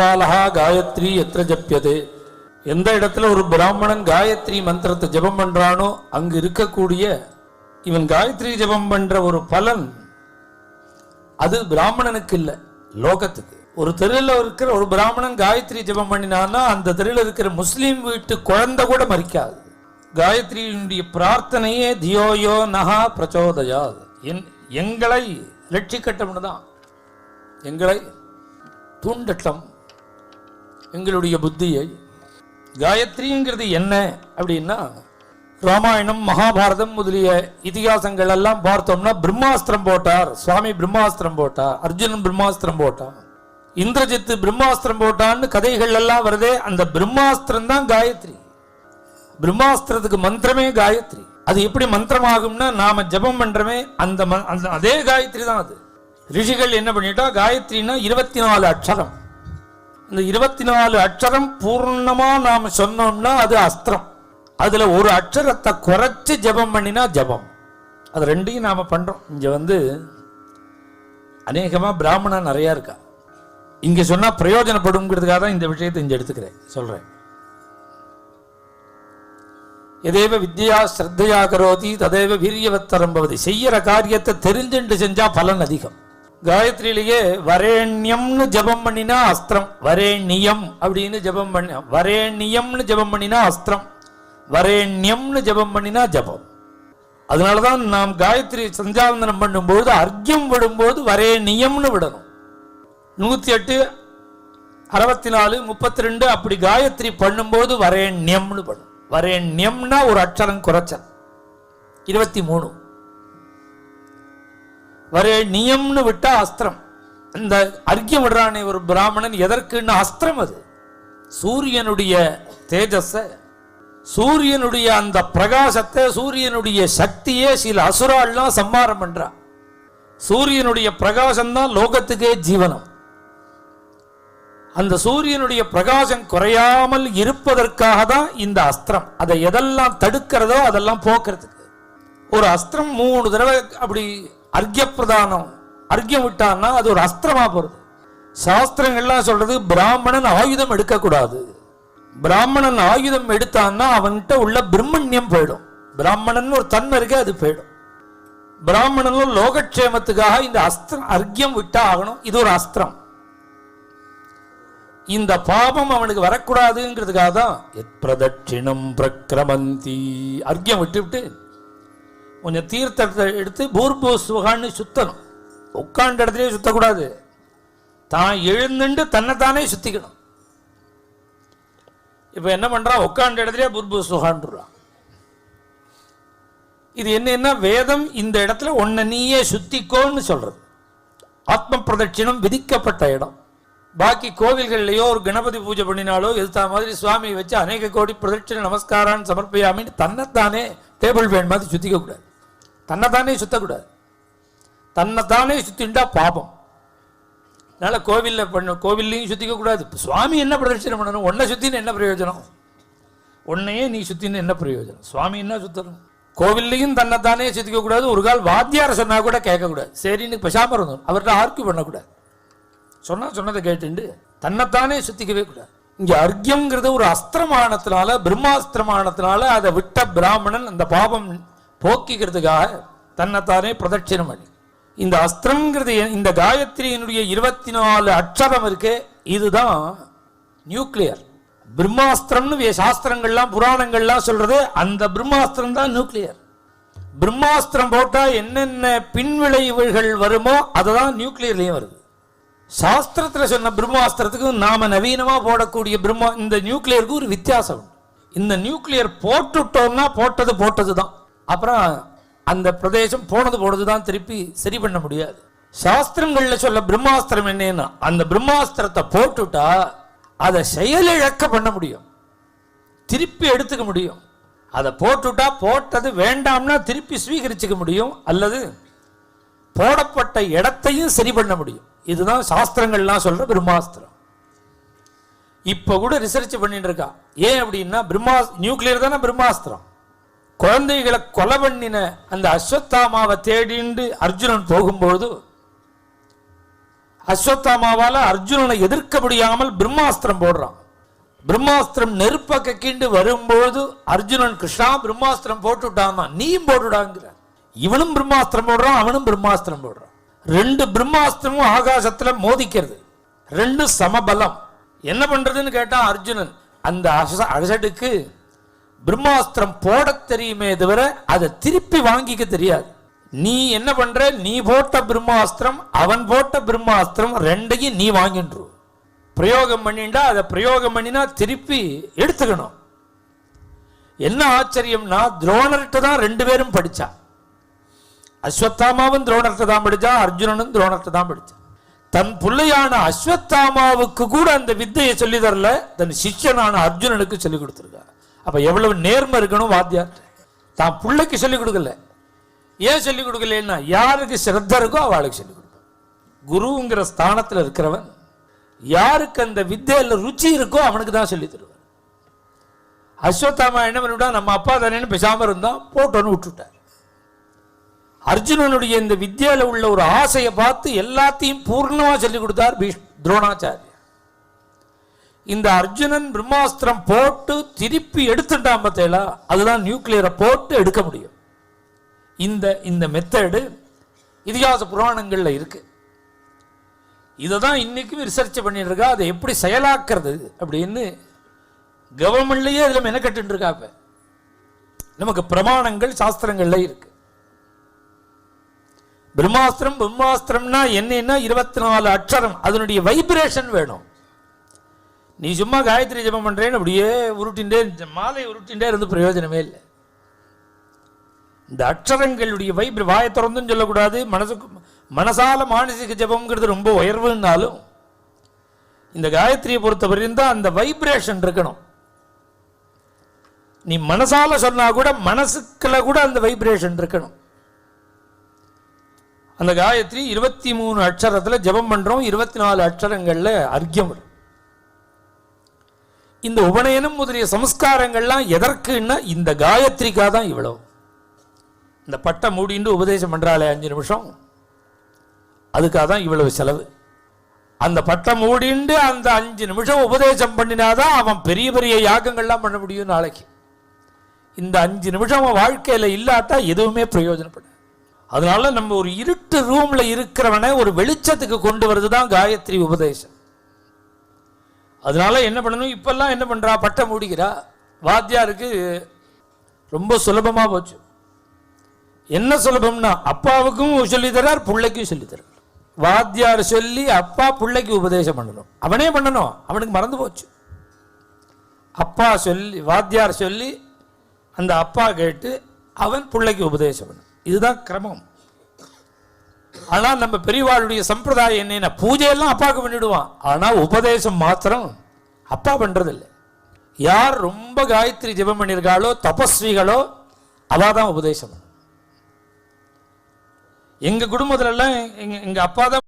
பாலகா காயத்ரி எத்திர ஜப்யதே. எந்த இடத்துல ஒரு பிராமணன் காயத்ரி மந்திரத்தை ஜபம் பண்றானோ அங்கு இருக்கக்கூடிய இவன் காயத்ரி ஜபம் பண்ற ஒரு பலன் அது பிராமணனுக்கு இல்லை, லோகத்துக்கு. ஒரு தெருவில் இருக்கிற ஒரு பிராமணன் காயத்ரி ஜபம் பண்ணினான்னா அந்த தெருவில் இருக்கிற முஸ்லீம் வீட்டு குழந்தை கூட மறிக்காது. காயத்ரியினுடைய பிரார்த்தனையே தியோயோ நகா பிரச்சோதயா, எங்களை ரட்சிக்கட்டும் தான், எங்களை தூண்டட்டும், எங்களுடைய புத்தியை. காயத்ரிங்கிறது என்ன அப்படின்னா, ராமாயணம் மகாபாரதம் முதலிய இதிகாசங்கள் எல்லாம் பார்த்தோம்னா பிரம்மாஸ்திரம் போட்டார், சுவாமி பிரம்மாஸ்திரம் போட்டார், அர்ஜுனன் பிரம்மாஸ்திரம் போட்டான், இந்திரஜித்து பிரம்மாஸ்திரம் போட்டான்னு கதைகள் எல்லாம் வருதே, அந்த பிரம்மாஸ்திரம் தான் காயத்ரி. பிரம்மாஸ்திரத்துக்கு மந்திரமே காயத்ரி. அது எப்படி மந்திரமாகும்னா, நாம ஜபம் பண்றமே அந்த அதே காயத்ரி தான் அது. ரிஷிகள் என்ன பண்ணிட்டா, காயத்ரினா 24 அக்ஷரம். இந்த 24 அக்ஷரம் பூர்ணமா நாம சொன்னோம்னா அது அஸ்திரம். அதுல ஒரு அக்ஷரத்தை குறைச்சு ஜபம் பண்ணினா ஜபம். அது ரெண்டையும் நாம பண்றோம். இங்க அநேகமா பிராமணன் நிறைய இருக்கா. இங்க சொன்னா பிரயோஜனப்படுங்கிறதுக்காக தான் இந்த விஷயத்தை இங்க எடுத்துக்கிறேன், சொல்றேன். எதேவ வித்யா ஸ்ரத்தையா கரோதி ததேவ வீரியவத்தரம் பவதி. செய்யற காரியத்தை தெரிஞ்சுட்டு செஞ்சா பலன் அதிகம். காயத்ரியிலேயே வரேண்யம்னு ஜபம் பண்ணினா அஸ்திரம், வரேண்யம் அப்படின்னு ஜபம் பண்ண, வரேண்யம்னு ஜபம் பண்ணினா அஸ்திரம், வரேண்யம்னு ஜபம் பண்ணினா ஜபம். அதனாலதான் நாம் காயத்ரி சஞ்சாவந்தனம் பண்ணும்போது அர்க்கியம் விடும்போது வரேண்யம்னு விடணும். 108, 64, 32 அப்படி காயத்ரி பண்ணும்போது வரேண்யம்னு பண்ணும். வரேண்யம்னா ஒரு அக்ஷரம் குறைச்சல், 23. வரேண்யம்னு விட்டா அஸ்திரம். இந்த அர்க்கியம் விடுறானே ஒரு பிராமணன், எதற்குன்னு அஸ்திரம். அது சூரியனுடைய தேஜஸ, சூரியனுடைய அந்த பிரகாசத்தை, சூரியனுடைய சக்தியே சில அசுரால்லாம் சம்மாரம் பண்றா. சூரியனுடைய பிரகாசம் தான் லோகத்துக்கே ஜீவனம். அந்த சூரியனுடைய பிரகாசம் குறையாமல் இருப்பதற்காக தான் இந்த அஸ்திரம். அதை எதெல்லாம் தடுக்கிறதோ அதெல்லாம் போக்குறதுக்கு ஒரு அஸ்திரம் 3 தடவை அப்படி அர்க்கிய பிரதானம் அர்க்கியம் விட்டான்னா அது ஒரு அஸ்திரமா போறது. சாஸ்திரங்கள்லாம் சொல்றது பிராமணன் ஆயுதம் எடுக்கக்கூடாது. பிராமணன் ஆயுதம் எடுத்தான்னா அவன்கிட்ட உள்ள பிரம்மண்யம் போயிடும். பிராமணன் ஒரு தன்மை இருக்கு, அது போயிடும். பிராமணனும் லோகக்ஷேமத்துக்காக இந்த அஸ்திரம் அர்க்கியம் விட்டா ஆகணும். இது ஒரு அஸ்திரம். இந்த பாபம் அவனுக்கு வரக்கூடாதுங்கிறதுக்காக தான் எத் பிரதட்சிணம் பிரக்ரமந்தி. அர்க்கியம் விட்டு கொஞ்சம் தீர்த்தத்தை எடுத்து பூர்பூஸ்வகான்னு சுத்தணும். உட்காண்ட இடத்துலயே சுத்தக்கூடாது, தான் எழுந்துட்டு தன்னைத்தானே சுத்திக்கணும். இப்ப என்ன பண்றான், உட்காண்ட இடத்துலயே பூர்பூஸ்வகான்றான். இது என்னன்னா, வேதம் இந்த இடத்துல ஒன்ன நீயே சுத்திக்கோன்னு சொல்றது. ஆத்ம பிரதட்சிணம் விதிக்கப்பட்ட இடம். பாக்கி கோவில்கள்லையோ ஒரு கணபதி பூஜை பண்ணினாலோ எதுத்தா மாதிரி சுவாமியை வச்சு அநேக கோடி பிரதட்சிண நமஸ்காரான்னு சமர்ப்பியாமின்னு தன்னைத்தானே டேபிள் ஃபேன் மாதிரி சுத்திக்க கூடாது, தன்னைத்தானே சுத்தக்கூடாது. தன்னைத்தானே சுத்திண்டா பாபம். அதனால கோவில்லையும் சுத்திக்க கூடாது. சுவாமி என்ன பிரதட்சிணம் பண்ணணும், உன்னை சுத்தின்னு என்ன பிரயோஜனம், உன்னையே நீ சுத்தின்னு என்ன பிரயோஜனம், சுவாமி என்ன சுத்தணும். கோவில்லையும் தன்னைத்தானே சுத்திக்க கூடாது. ஒரு கால் வாத்தியார சொன்னா கூட கேட்கக்கூடாது, சரின்னு பெசாம இருந்தோம், அவர்கிட்ட ஆர்கியூ பண்ணக்கூடாது. சொன்னதை கேட்டு தன்னைத்தானே சுத்திக்கவே கூடாது. இங்க அர்க்கியம்ங்கிறது ஒரு அஸ்திரமானத்தினால, பிரம்மாஸ்திரமானத்தினால அதை விட்ட பிராமணன் அந்த பாபம் போக்கிக்கிறதுக்காக தன்னைத்தானே பிரதட்சிணம் பண்ணி, இந்த அஸ்திரம்ங்கிறது இந்த காயத்ரியினுடைய 24 அக்ஷரம் இருக்கு, இதுதான் நியூக்ளியர். பிரம்மாஸ்திரம்னு சாஸ்திரங்கள்லாம் புராணங்கள்லாம் சொல்றது அந்த பிரம்மாஸ்திரம் தான் நியூக்ளியர். பிரம்மாஸ்திரம் போட்டா என்னென்ன பின்விளைவுகள் வருமோ அதுதான் நியூக்ளியர்லயும் வருது. சாஸ்திரத்துல சொன்ன பிரம்மாஸ்திரத்துக்கு நாம நவீனமா போடக்கூடிய இந்த நியூக்ளியருக்கு ஒரு வித்தியாசம் உண்டு. இந்த நியூக்ளியர் போட்டுட்டோம்னா போட்டது தான், அப்புறம் அந்த பிரதேசம் போனது தான், திருப்பி சரி பண்ண முடியாது. சாஸ்திரங்கள்ல சொல்ல பிரம்மாஸ்திரம் என்னன்னா, அந்த பிரம்மாஸ்திரத்தை போட்டுட்டா அதை செயலிழக்க பண்ண முடியும், திருப்பி எடுத்துக்க முடியும். அதை போட்டுட்டா போட்டது வேண்டாம்னா திருப்பி ஸ்வீகரிச்சுக்க முடியும், அல்லது போடப்பட்ட இடத்தையும் சரி பண்ண முடியும். இதுதான் சாஸ்திரங்கள்லாம் சொல்ற பிரம்மாஸ்திரம். இப்ப கூட ரிசர்ச் பண்ணிட்டு இருக்கா. ஏன் அப்படின்னா, நியூக்ளியர் தானே பிரம்மாஸ்திரம். குழந்தைகளை கொலை பண்ணின அந்த அஸ்வத்தாமாவை தேடிண்டு அர்ஜுனன் போகும்போது அஸ்வத்தாமாவால அர்ஜுனனை எதிர்க்க முடியாமல் பிரம்மாஸ்திரம் போடுறான். பிரம்மாஸ்திரம் நெருப்ப கக்கிண்டு வரும்போது அர்ஜுனன் கிருஷ்ணா பிரம்மாஸ்திரம் போட்டுட்டான், நீயும் போட்டுடாங்கிற. இவனும் பிரம்மாஸ்திரம் போடுறான், அவனும் பிரம்மாஸ்திரம் போடுறான். ரெண்டு பிரம்மாஸ்திரமும் ஆகாசத்துல மோதிக்கிறது, ரெண்டு சமபலம். என்ன பண்றதுன்னு கேட்டா அர்ஜுனன் அந்த அசடுக்கு பிரம்மாஸ்திரம் போட தெரியுமே தவிர அதை திருப்பி வாங்கிக்க தெரியாது. நீ என்ன பண்ற, நீ போட்ட பிரம்மாஸ்திரம் அவன் போட்ட பிரம்மாஸ்திரம் ரெண்டையும் நீ வாங்கின்று பிரயோகம் பண்ணிண்டா, அதை பிரயோகம் பண்ணினா திருப்பி எடுத்துக்கணும். என்ன ஆச்சரியம்னா துரோணர்கிட்ட தான் ரெண்டு பேரும் படிச்சா. அஸ்வத்தாமாவும் துரோணர்கிட்ட தான் படிச்சா, அர்ஜுனனும் துரோணர்கிட்ட தான் படிச்சா. தன் பிள்ளையான அஸ்வத்தாமாவுக்கு கூட அந்த வித்தையை சொல்லி தரல, தன் சிஷ்யனான அர்ஜுனனுக்கு சொல்லிக் கொடுத்துருக்கா. அப்ப எவ்வளவு நேர்மை இருக்கணும் வாத்தியார். தான் பிள்ளைக்கு சொல்லிக் கொடுக்கல. ஏன் சொல்லிக் கொடுக்கலன்னா யாருக்கு சிரத்த இருக்கோ அவளுக்கு சொல்லிக் கொடுப்பான். குருங்கிற ஸ்தானத்தில் இருக்கிறவன் யாருக்கு அந்த வித்தையில ருச்சி இருக்கோ அவனுக்கு தான் சொல்லி தருவார். அஸ்வத்தாமா என்ன பண்ணிவிட்டா, நம்ம அப்பா தானேன்னு பேசாம இருந்தான், போட்டோன்னு விட்டுட்டார். அர்ஜுனனுடைய இந்த வித்யால உள்ள ஒரு ஆசையை பார்த்து எல்லாத்தையும் பூர்ணமா சொல்லிக் கொடுத்தார் துரோணாச்சாரியா. இந்த அர்ஜுனன் பிரம்மாஸ்திரம் போட்டு திருப்பி எடுத்துட்டான் பார்த்தேலா, அதுதான் நியூக்ளியரை போட்டு எடுக்க முடியும். இந்த மெத்தடு இதிகாச புராணங்கள்ல இருக்கு. இதை தான் இன்னைக்கும் ரிசர்ச் பண்ணிட்டு இருக்கா. அதை எப்படி செயலாக்குறது அப்படின்னு கவர்மெண்ட்லயே இதுல மெனக்கட்டு இருக்கா. நமக்கு பிரமாணங்கள் சாஸ்திரங்கள்ல இருக்கு. பிரம்மாஸ்திரம்னா என்னன்னா 24 அக்ஷரம், அதனுடைய வைப்ரேஷன் வேணும். நீ சும்மா காயத்ரி ஜபம் பண்றேன்னு அப்படியே உருட்டின்டே மாலை உருட்டின்டே இருந்து பிரயோஜனமே இல்லை. இந்த அக்ஷரங்களுடைய வாயை திறந்துன்னு சொல்லக்கூடாது. மனசால மானசிக ஜபம்ங்கிறது ரொம்ப உயர்வுன்னாலும் இந்த காயத்ரியை பொறுத்தவரையும் தான் அந்த வைப்ரேஷன் இருக்கணும். நீ மனசால சொன்னா கூட மனசுக்குள்ள கூட அந்த வைப்ரேஷன் இருக்கணும். அந்த காயத்ரி 23 அக்ஷரத்துல ஜபம் பண்றோம், 24 அக்ஷரங்கள்ல அர்க்கியம் வரும். இந்த உபநயனம் முதலிய சம்ஸ்காரங்கள்லாம் எதற்குன்னா இந்த காயத்ரிக்காக தான். இவ்வளவு இந்த பட்டை மூடிண்டு உபதேசம் பண்றாளே 5 நிமிஷம், அதுக்காக தான் இவ்வளவு செலவு. அந்த பட்டை மூடிண்டு அந்த 5 நிமிஷம் உபதேசம் பண்ணினாதான் அவன் பெரிய பெரிய யாகங்கள்லாம் பண்ண முடியும் நாளைக்கு. இந்த 5 நிமிஷம் அவன் வாழ்க்கையில இல்லாட்டா எதுவுமே பிரயோஜனப்படும். அதனால நம்ம ஒரு இருட்டு ரூம்ல இருக்கிறவனை ஒரு வெளிச்சத்துக்கு கொண்டு வருதுதான் காயத்ரி உபதேசம். அதனால என்ன பண்ணணும், இப்பெல்லாம் என்ன பண்றா, பட்டை மூடிக்கிறா. வாத்தியாருக்கு ரொம்ப சுலபமா போச்சு. என்ன சுலபம்னா அப்பாவுக்கும் சொல்லித்தரார், பிள்ளைக்கும் சொல்லித்தரார். வாத்தியார் சொல்லி அப்பா பிள்ளைக்கு உபதேசம் பண்ணணும், அவனே பண்ணணும், அவனுக்கு மறந்து போச்சு. அப்பா சொல்லி வாத்தியார் சொல்லி அந்த அப்பா கேட்டு அவன் பிள்ளைக்கு உபதேசம் பண்ணணும். இதுதான் கிரமம். ஆனால் நம்ம பெரியவாளுடைய சம்பிரதாயம் என்னன்னா பூஜையெல்லாம் அப்பாவுக்கு பண்ணிடுவான், ஆனா உபதேசம் மாத்திரம் அப்பா பண்றதில்லை. யார் ரொம்ப காயத்ரி ஜெபம் பண்ணியிருக்காளோ தபஸ்விகளோ அவாதான் உபதேசம். எங்க குடும்பத்துல எல்லாம் எங்க அப்பா தான்